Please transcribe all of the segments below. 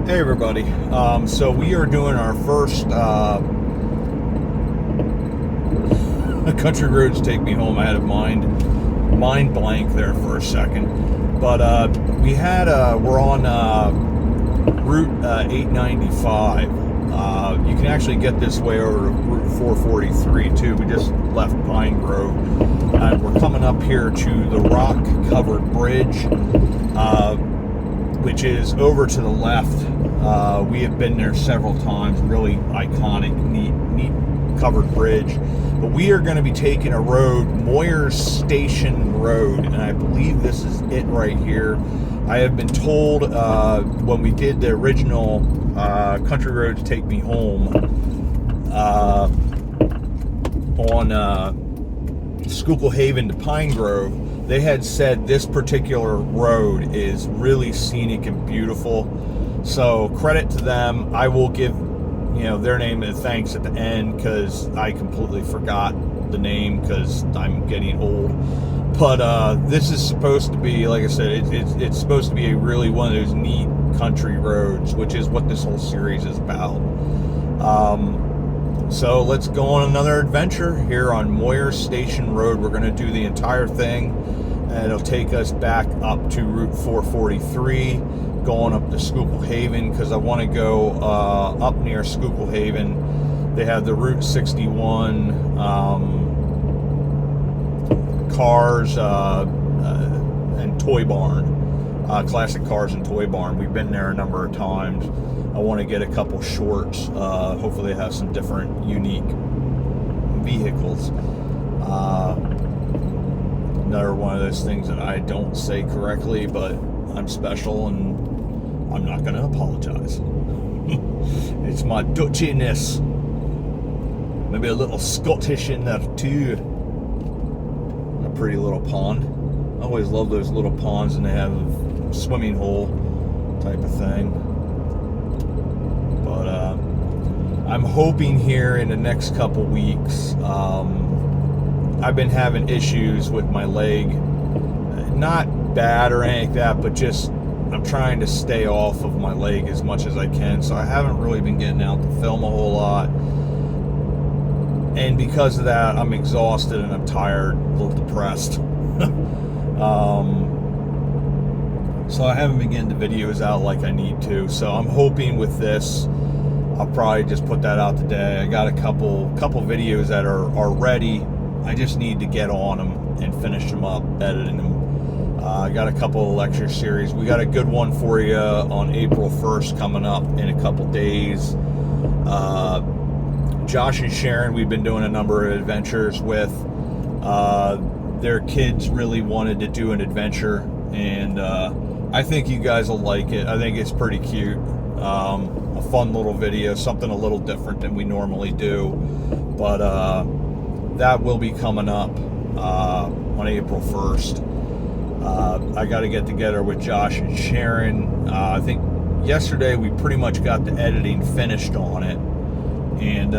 Hey everybody, so we are doing our first Country Roads Take Me Home. I had a mind blank there for a second, but we're on Route 895. You can actually get this way over to Route 443 too. We just left Pine Grove, and we're coming up here to the rock-covered bridge, which is over to the left. We have been there several times. Really iconic, neat covered bridge. But we are going to be taking a road, Moyer Station Road, and I believe this is it right here. I have been told when we did the original Country Roads Take Me Home on Schuylkill Haven to Pine Grove, they had said this particular road is really scenic and beautiful. So credit to them. I will give their name and thanks at the end, because I completely forgot the name because I'm getting old. But this is supposed to be, like I said, it's supposed to be a really one of those neat country roads, which is what this whole series is about. So let's go on another adventure here on Moyer Station Road. We're going to do the entire thing, and it'll take us back up to Route 443, going up to Schuylkill Haven, because I want to go up near Schuylkill Haven. They have the Route 61 cars and toy barn, classic cars and toy barn. We've been there a number of times. I want to get a couple shorts. Hopefully they have some different unique vehicles. Another one of those things that I don't say correctly, but I'm special and I'm not going to apologize. It's my Dutchiness. Maybe a little Scottish in there too. A pretty little pond. I always love those little ponds, and they have a swimming hole type of thing. But I'm hoping here in the next couple weeks. I've been having issues with my leg. Not bad or anything like that, but just I'm trying to stay off of my leg as much as I can. So I haven't really been getting out to film a whole lot. And because of that, I'm exhausted and I'm tired, a little depressed. So I haven't been getting the videos out like I need to. So I'm hoping with this, I'll probably just put that out today. I got a couple videos that are ready. I just need to get on them and finish them up, editing them. I got a couple of lecture series. We got a good one for you on April 1st coming up in a couple days. Josh and Sharon, we've been doing a number of adventures with. Their kids really wanted to do an adventure, and I think you guys will like it. I think it's pretty cute. A fun little video, something a little different than we normally do. But that will be coming up on April 1st. I got to get together with Josh and Sharon. I think yesterday we pretty much got the editing finished on it, and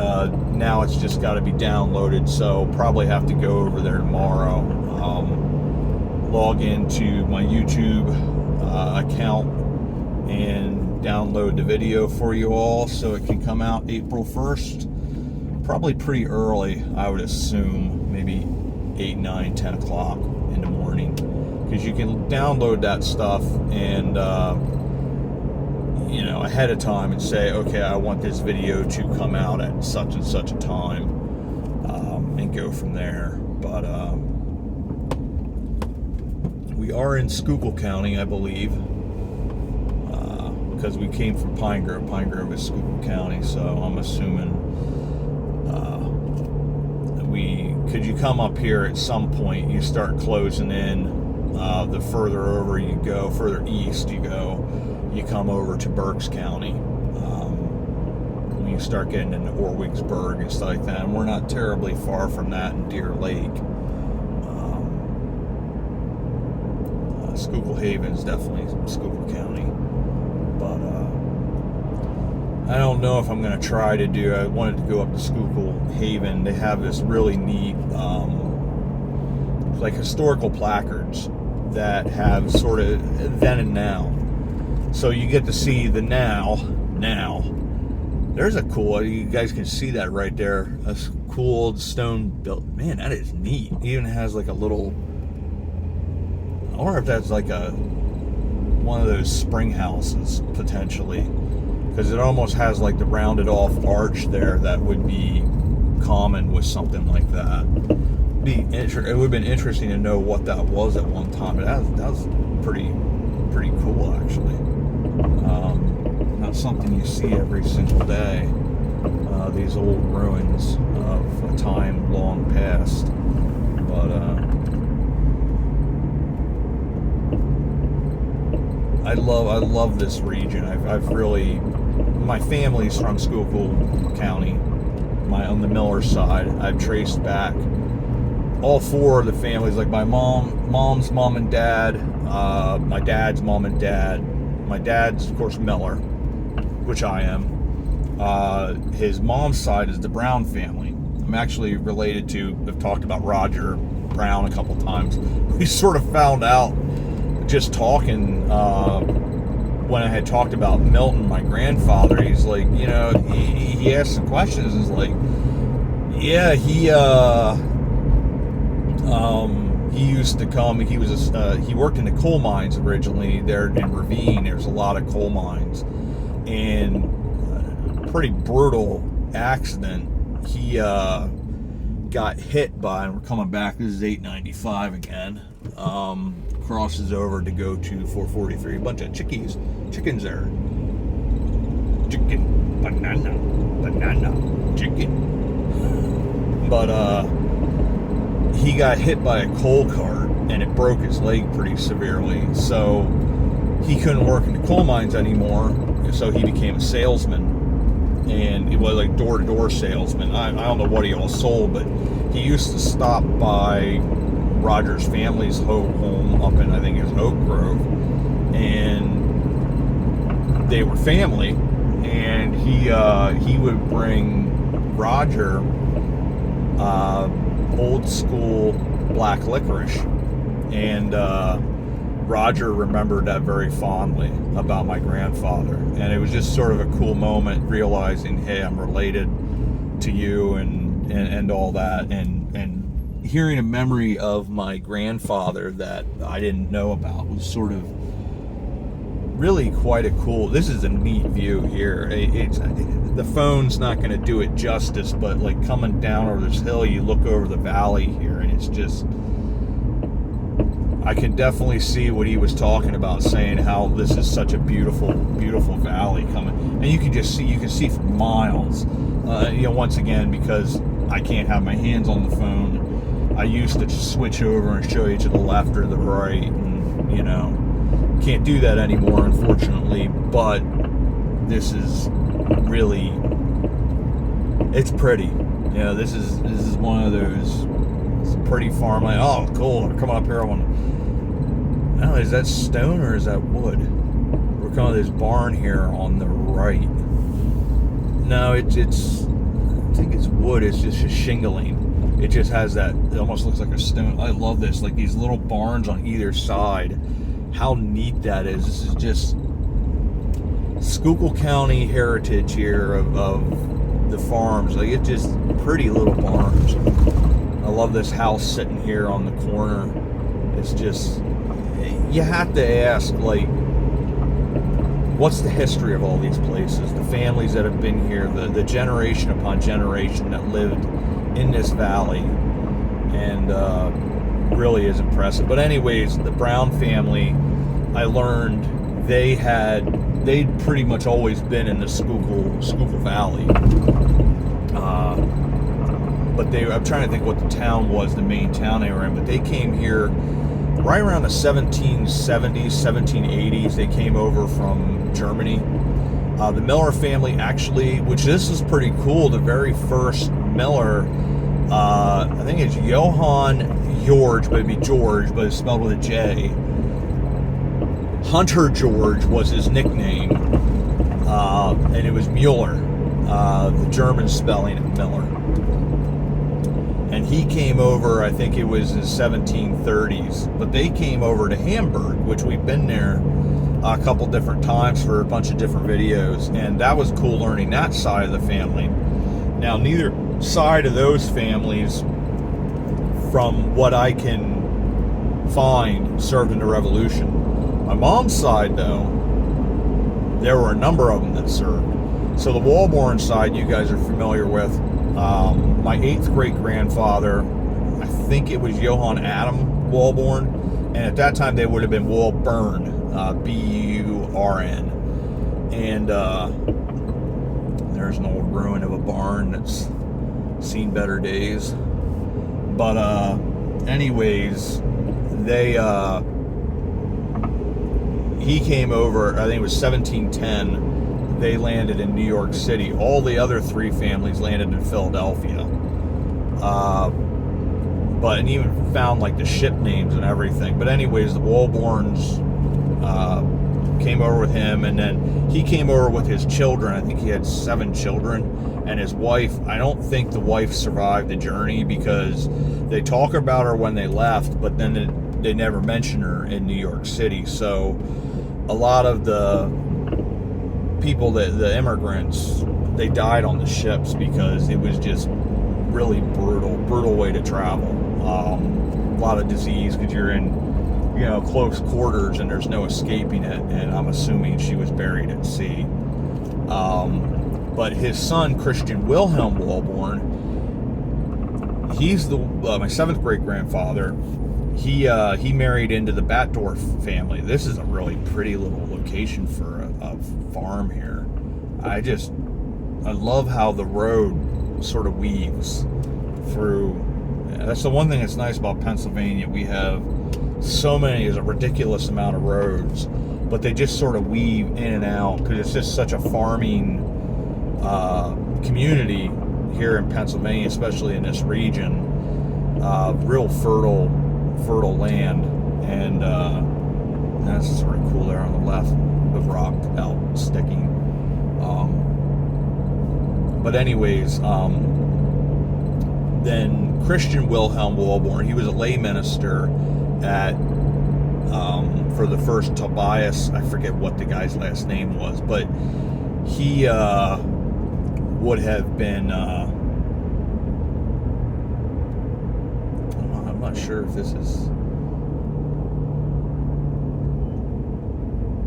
now it's just got to be downloaded, so probably have to go over there tomorrow, log into my YouTube account and download the video for you all so it can come out April 1st. Probably pretty early, I would assume, maybe 8, 9, 10 o'clock in the morning, because you can download that stuff and ahead of time and say, okay, I want this video to come out at such and such a time, and go from there. But we are in Schuylkill County, I believe, because we came from Pine Grove. Pine Grove is Schuylkill County, so I'm assuming could you come up here at some point, you start closing in. The further over you go, further east you go, you come over to Berks County. When you start getting into Orwigsburg and stuff like that, and we're not terribly far from that in Deer Lake. Schuylkill Haven is definitely Schuylkill County, but I don't know if I'm going to try to do. I wanted to go up to Schuylkill Haven. They have this really neat, like historical placards that have sort of then and now. So you get to see the now. There's a cool, you guys can see that right there. A cool old stone built. Man, that is neat. It even has like a little, I wonder if that's like one of those spring houses, potentially. Because it almost has like the rounded off arch there that would be common with something like that. It would have been interesting to know what that was at one time. But that was pretty cool, actually. Not something you see every single day. These old ruins of a time long past. But I love this region. I've really, my family's from Schuylkill County. On the Miller side, I've traced back all four of the families, like my mom's mom and dad, my dad's mom and dad. My dad's, of course, Miller, which I am. His mom's side is the Brown family. I'm actually related to, I've talked about Roger Brown a couple times. We sort of found out just talking, when I had talked about Milton, my grandfather. He's like, you know, he asked some questions. He's like, yeah, he used to come. He worked in the coal mines originally there in Ravine. There's a lot of coal mines, and pretty brutal accident. He got hit by, and we're coming back. This is 895 again. Crosses over to go to 443. A bunch of chickens there. Chicken, banana, chicken. But he got hit by a coal cart, and it broke his leg pretty severely. So he couldn't work in the coal mines anymore. So he became a salesman, and it was like door-to-door salesman. I don't know what he all sold, but he used to stop by Roger's family's home up in, I think it was Oak Grove, and they were family, and he would bring Roger old school black licorice, and Roger remembered that very fondly about my grandfather, and it was just sort of a cool moment realizing, hey, I'm related to you and all that, and hearing a memory of my grandfather that I didn't know about was sort of really quite a cool. This is a neat view here. The phone's not going to do it justice, but like coming down over this hill, you look over the valley here, and it's just, I can definitely see what he was talking about, saying how this is such a beautiful valley coming, and you can see for miles. Once again, because I can't have my hands on the phone, I used to switch over and show you to the left or the right, and can't do that anymore, unfortunately. But this is really, it's pretty. This is one of those, it's pretty farmland. Oh, cool! We're coming up here. Now, is that stone or is that wood? We're coming to this barn here on the right. No, it's I think it's wood. It's just a shingling. It just has that, it almost looks like a stone. I love this, like these little barns on either side. How neat that is. This is just Schuylkill County heritage here of the farms. Like, it's just pretty little barns. I love this house sitting here on the corner. It's just, you have to ask, like, what's the history of all these places? The families that have been here, the generation upon generation that lived in this valley, and really is impressive. But anyways, the Brown family, I learned they'd pretty much always been in the Schuylkill Valley. But I'm trying to think what the town was, the main town they were in, but they came here right around the 1770s, 1780s. They came over from Germany. The Miller family, actually, which this is pretty cool, the very first Miller, I think it's Johann George, but it'd be George, but it's spelled with a J. Hunter George was his nickname, and it was Mueller, the German spelling of Miller. And he came over, I think it was in the 1730s, but they came over to Hamburg, which we've been there a couple different times for a bunch of different videos, and that was cool learning that side of the family. Now, neither side of those families, from what I can find, served in the Revolution. My mom's side, though, there were a number of them that served. So the Walborn side, you guys are familiar with. My 8th great-grandfather, I think it was Johann Adam Walborn, and at that time they would have been Walburn, B-U-R-N. And there's an old ruin of a barn that's seen better days. But anyways, he came over, I think it was 1710. They landed in New York City. All the other 3 families landed in Philadelphia. And even found like the ship names and everything. But anyways, the Walborns came over with him, and then he came over with his children. I think he had 7 children, and his wife. I don't think the wife survived the journey, because they talk about her when they left, but then they never mention her in New York City. So a lot of the people, the immigrants, they died on the ships because it was just really brutal way to travel. A lot of disease, because you're in, close quarters and there's no escaping it. And I'm assuming she was buried at sea. But his son, Christian Wilhelm Walborn, he's my 7th great-grandfather. He married into the Batdorf family. This is a really pretty little location for a farm here. I love how the road sort of weaves through. That's the one thing that's nice about Pennsylvania. We have so many, is a ridiculous amount of roads, but they just sort of weave in and out, because it's just such a farming community here in Pennsylvania, especially in this region. Real fertile land, and that's sort of cool there on the left, the rock out sticking. But anyways, then Christian Wilhelm Walborn, he was a lay minister at for the first Tobias. I forget what the guy's last name was, but he would have been. I'm not sure if this is.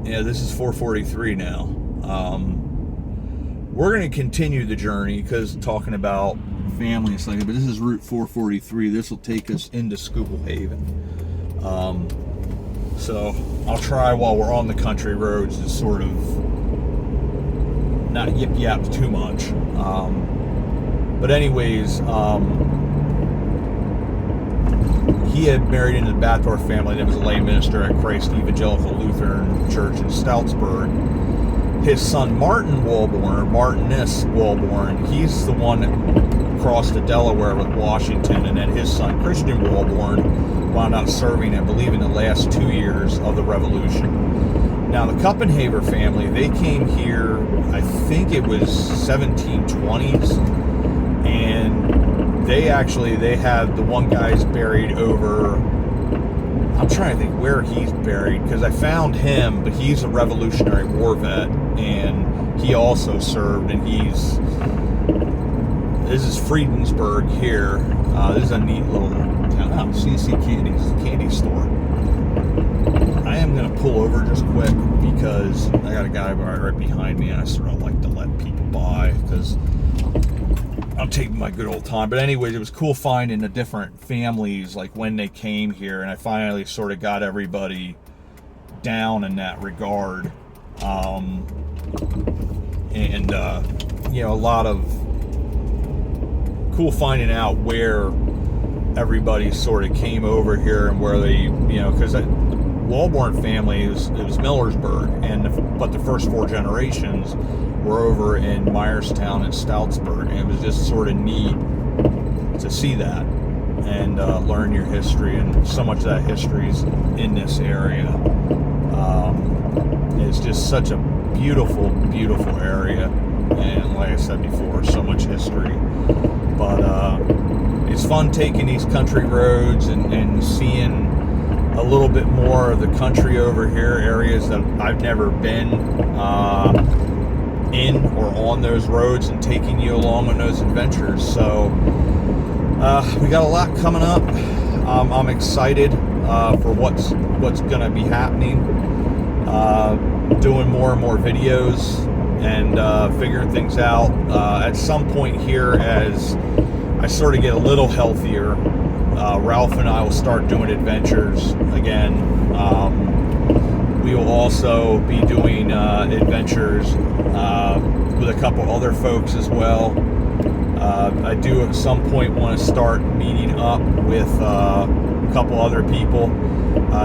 Yeah, this is 443 now. We're going to continue the journey, because talking about family and stuff, but this is Route 443. This will take us into Schuylkill Haven. So I'll try, while we're on the country roads, to sort of not yip too much. But anyways, he had married into the Batdorf family that was a lay minister at Christ Evangelical Lutheran Church in Stoutsburg. His son Martin Walborn, Martinus Walborn, he's the one that crossed to Delaware with Washington, and then his son Christian Walborn wound up serving, I believe, in the last 2 years of the Revolution. Now, the Kuppenhaver family, they came here, I think it was 1720s, and they have the one guy's buried over, I'm trying to think where he's buried, because I found him, but he's a Revolutionary War vet, and he also served, and this is Friedensburg here. This is a neat little town. CC candy store. I am going to pull over just quick, because I got a guy right behind me, and I sort of like to let people by, because I'm taking my good old time. But anyways, it was cool finding the different families, like when they came here, and I finally sort of got everybody down in that regard. A lot of cool finding out where everybody sort of came over here, and where they, because the Walborn family, it was Millersburg, but the first 4 generations were over in Myerstown and Stoutsburg, and it was just sort of neat to see that and learn your history, and so much of that history is in this area. It's just such a beautiful area, and like I said before, so much history. But it's fun taking these country roads and seeing a little bit more of the country over here, areas that I've never been in or on those roads, and taking you along on those adventures. So we got a lot coming up. I'm excited for what's going to be happening. Doing more and more videos and figuring things out. At some point here, as I sort of get a little healthier, Ralph and I will start doing adventures again. We will also be doing adventures with a couple other folks as well. I do at some point want to start meeting up with a couple other people.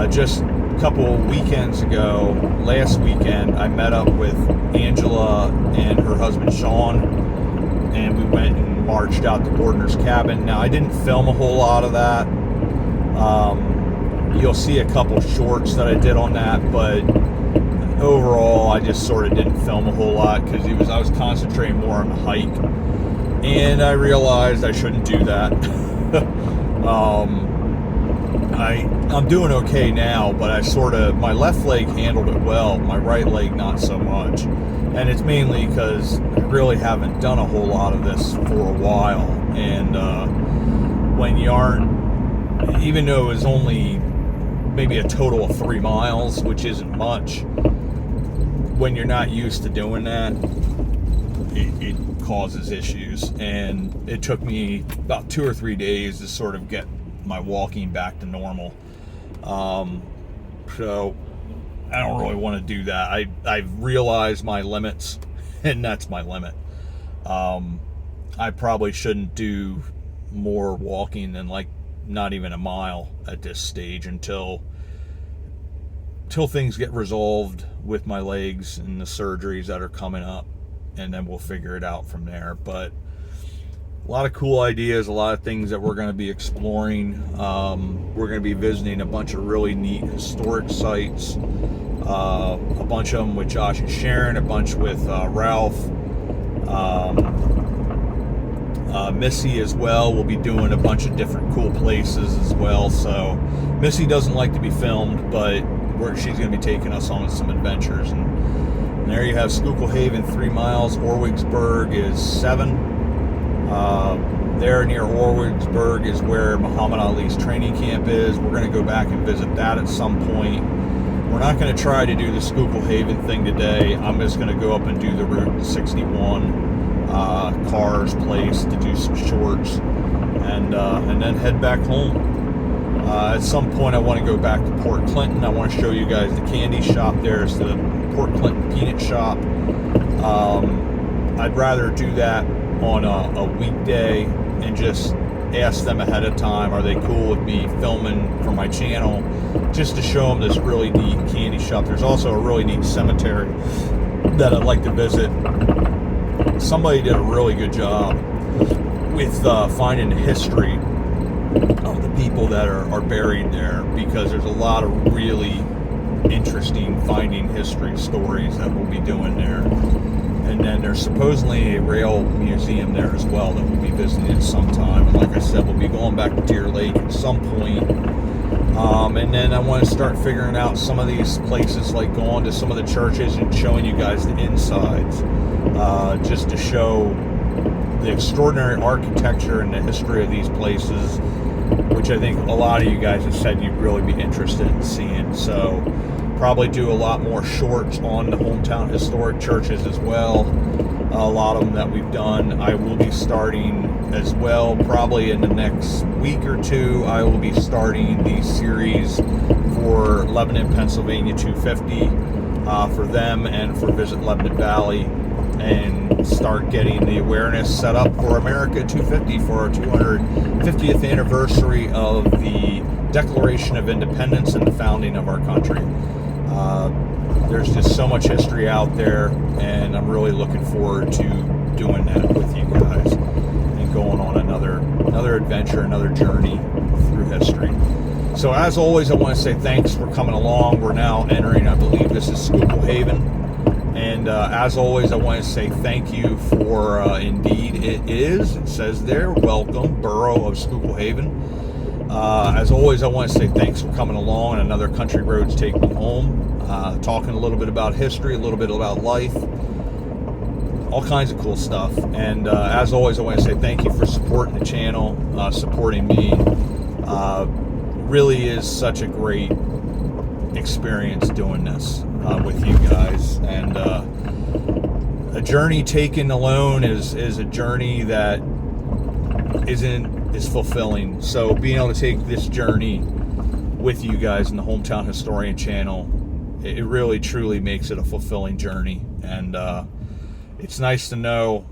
Just a couple weekends ago, last weekend, I met up with Angela and her husband Sean, and we went and marched out to Bordner's cabin. Now, I didn't film a whole lot of that. You'll see a couple shorts that I did on that, but overall I just sort of didn't film a whole lot because I was concentrating more on the hike, and I realized I shouldn't do that. I'm doing okay now, but my left leg handled it well, my right leg not so much, and it's mainly because I really haven't done a whole lot of this for a while. And when you aren't, even though it was only maybe a total of 3 miles, which isn't much, when you're not used to doing that, it causes issues. And it took me about 2 or 3 days to sort of get my walking back to normal. So I don't really want to do that. I've realized my limits, and that's my limit. I probably shouldn't do more walking than not even a mile at this stage until things get resolved with my legs and the surgeries that are coming up, and then we'll figure it out from there. But a lot of cool ideas, a lot of things that we're going to be exploring. We're going to be visiting a bunch of really neat historic sites, a bunch of them with Josh and Sharon, a bunch with Ralph, Missy as well. We'll be doing a bunch of different cool places as well. So Missy doesn't like to be filmed, but she's going to be taking us on some adventures. And there you have Schuylkill Haven, 3 miles. Orwigsburg is 7. There near Orwigsburg is where Muhammad Ali's training camp is. We're going to go back and visit that at some point. We're not going to try to do the Schuylkill Haven thing today. I'm just going to go up and do the Route 61 Cars place to do some shorts, and then head back home. At some point I want to go back to Port Clinton. I want to show you guys the candy shop there. It's the Port Clinton Peanut Shop. I'd rather do that on a weekday and just ask them ahead of time, are they cool with me filming for my channel, just to show them this really neat candy shop. There's also a really neat cemetery that I'd like to visit. Somebody did a really good job with finding the history of the people that are buried there, because there's a lot of really interesting finding history stories that we'll be doing there. And then there's supposedly a rail museum there as well that we'll be visiting at some time. And like I said, we'll be going back to Deer Lake at some point. And then I want to start figuring out some of these places, like going to some of the churches and showing you guys the insides, just to show the extraordinary architecture and the history of these places, which I think a lot of you guys have said you'd really be interested in seeing. So probably do a lot more shorts on the hometown historic churches as well. A lot of them that we've done. I will be starting as well, probably in the next week or two, I will be starting the series for Lebanon, Pennsylvania 250 for them and for Visit Lebanon Valley, and start getting the awareness set up for America 250 for our 250th anniversary of the Declaration of Independence and the founding of our country. There's just so much history out there, and I'm really looking forward to doing that with you guys and going on another adventure, another journey through history. So as always, I want to say thanks for coming along. We're now entering, I believe this is Schuylkill Haven. And as always, I want to say thank you for, indeed, it says there, welcome, Borough of Schuylkill Haven. As always, I want to say thanks for coming along on another Country Roads Take Me Home, talking a little bit about history, a little bit about life, all kinds of cool stuff. And as always, I want to say thank you for supporting the channel, supporting me. Really is such a great experience doing this with you guys. And a journey taken alone is a journey that is fulfilling. So being able to take this journey with you guys in the Hometown Historian channel, it really truly makes it a fulfilling journey. And it's nice to know,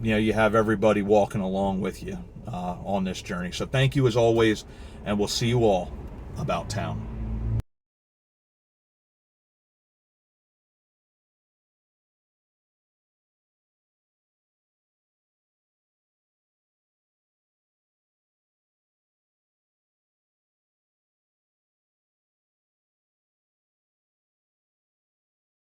you have everybody walking along with you on this journey. So thank you as always, and we'll see you all about town.